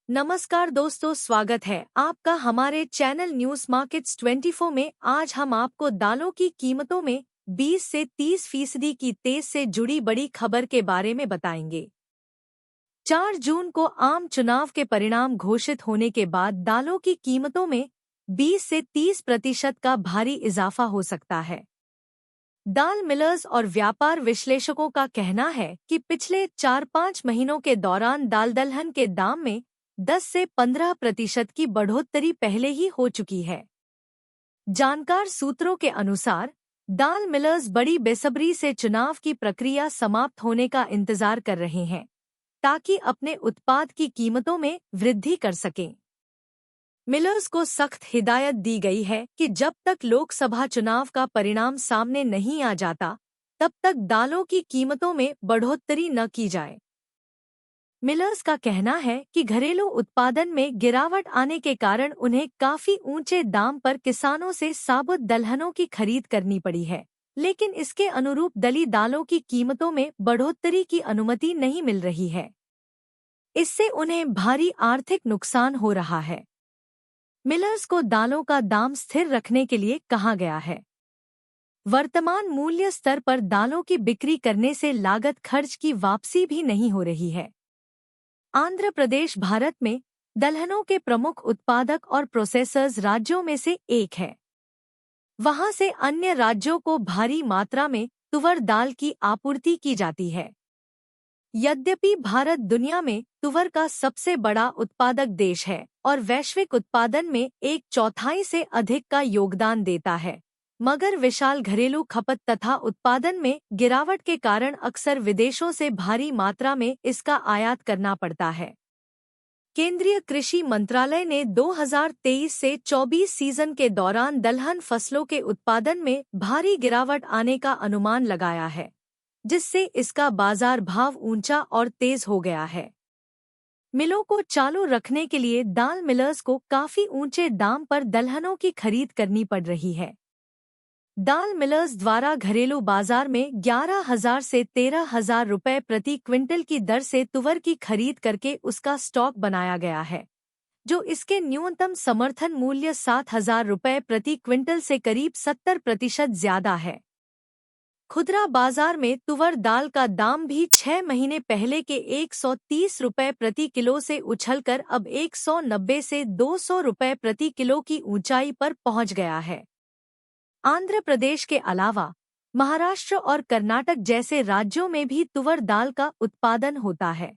नमस्कार दोस्तों, स्वागत है आपका हमारे चैनल न्यूज मार्केट्स 24 में। आज हम आपको दालों की कीमतों में 20 से 30% की तेज से जुड़ी बड़ी खबर के बारे में बताएंगे। 4 जून को आम चुनाव के परिणाम घोषित होने के बाद दालों की कीमतों में 20 से 30% का भारी इजाफा हो सकता है। दाल मिलर्स और व्यापार विश्लेषकों का कहना है कि पिछले 4-5 महीनों के दौरान दाल दलहन के दाम में 10 से 15% की बढ़ोतरी पहले ही हो चुकी है। जानकार सूत्रों के अनुसार दाल मिलर्स बड़ी बेसब्री से चुनाव की प्रक्रिया समाप्त होने का इंतजार कर रहे हैं ताकि अपने उत्पाद की कीमतों में वृद्धि कर सकें। मिलर्स को सख्त हिदायत दी गई है कि जब तक लोकसभा चुनाव का परिणाम सामने नहीं आ जाता, तब तक दालों की कीमतों में बढ़ोतरी न की जाए। मिलर्स का कहना है कि घरेलू उत्पादन में गिरावट आने के कारण उन्हें काफी ऊंचे दाम पर किसानों से साबुत दलहनों की खरीद करनी पड़ी है, लेकिन इसके अनुरूप दली दालों की कीमतों में बढ़ोतरी की अनुमति नहीं मिल रही है। इससे उन्हें भारी आर्थिक नुकसान हो रहा है। मिलर्स को दालों का दाम स्थिर रखने के लिए कहा गया है। वर्तमान मूल्य स्तर पर दालों की बिक्री करने से लागत खर्च की वापसी भी नहीं हो रही है। आंध्र प्रदेश भारत में दलहनों के प्रमुख उत्पादक और प्रोसेसर्स राज्यों में से एक है। वहां से अन्य राज्यों को भारी मात्रा में तुवर दाल की आपूर्ति की जाती है। यद्यपि भारत दुनिया में तुवर का सबसे बड़ा उत्पादक देश है और वैश्विक उत्पादन में 1/4 से अधिक का योगदान देता है, मगर विशाल घरेलू खपत तथा उत्पादन में गिरावट के कारण अक्सर विदेशों से भारी मात्रा में इसका आयात करना पड़ता है। केंद्रीय कृषि मंत्रालय ने 2023 से 24 सीजन के दौरान दलहन फसलों के उत्पादन में भारी गिरावट आने का अनुमान लगाया है, जिससे इसका बाजार भाव ऊंचा और तेज हो गया है। मिलों को चालू रखने के लिए दाल मिलर्स को काफी ऊंचे दाम पर दलहनों की खरीद करनी पड़ रही है। दाल मिलर्स द्वारा घरेलू बाजार में 11,000 से 13,000 रुपये प्रति क्विंटल की दर से तुवर की खरीद करके उसका स्टॉक बनाया गया है, जो इसके न्यूनतम समर्थन मूल्य 7,000 रुपये प्रति क्विंटल से करीब 70% ज्यादा है। खुदरा बाजार में तुवर दाल का दाम भी 6 महीने पहले के 130 रुपये प्रति किलो से उछलकर अब 190 से 200 रुपये प्रति किलो की ऊंचाई पर पहुंच गया है। आंध्र प्रदेश के अलावा महाराष्ट्र और कर्नाटक जैसे राज्यों में भी तुवर दाल का उत्पादन होता है,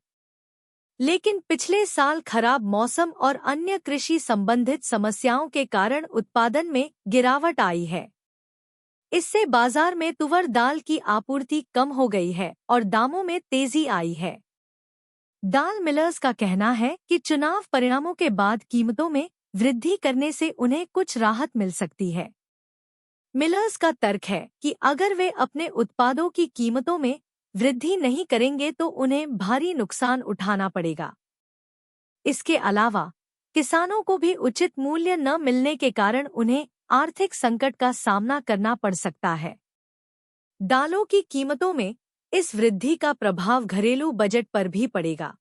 लेकिन पिछले साल खराब मौसम और अन्य कृषि संबंधित समस्याओं के कारण उत्पादन में गिरावट आई है। इससे बाजार में तुवर दाल की आपूर्ति कम हो गई है और दामों में तेजी आई है। दाल मिलर्स का कहना है कि चुनाव परिणामों के बाद कीमतों में वृद्धि करने से उन्हें कुछ राहत मिल सकती है। मिलर्स का तर्क है कि अगर वे अपने उत्पादों की कीमतों में वृद्धि नहीं करेंगे तो उन्हें भारी नुकसान उठाना पड़ेगा। इसके अलावा किसानों को भी उचित मूल्य न मिलने के कारण उन्हें आर्थिक संकट का सामना करना पड़ सकता है। दालों की कीमतों में इस वृद्धि का प्रभाव घरेलू बजट पर भी पड़ेगा।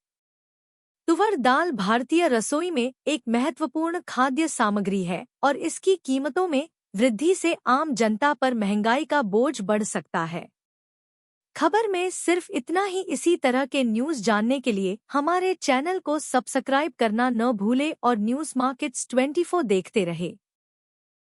तुवर दाल भारतीय रसोई में एक महत्वपूर्ण खाद्य सामग्री है और इसकी कीमतों में वृद्धि से आम जनता पर महंगाई का बोझ बढ़ सकता है। खबर में सिर्फ इतना ही। इसी तरह के न्यूज़ जानने के लिए हमारे चैनल को सब्सक्राइब करना न भूले और न्यूज़ मार्केट्स 24 देखते रहे।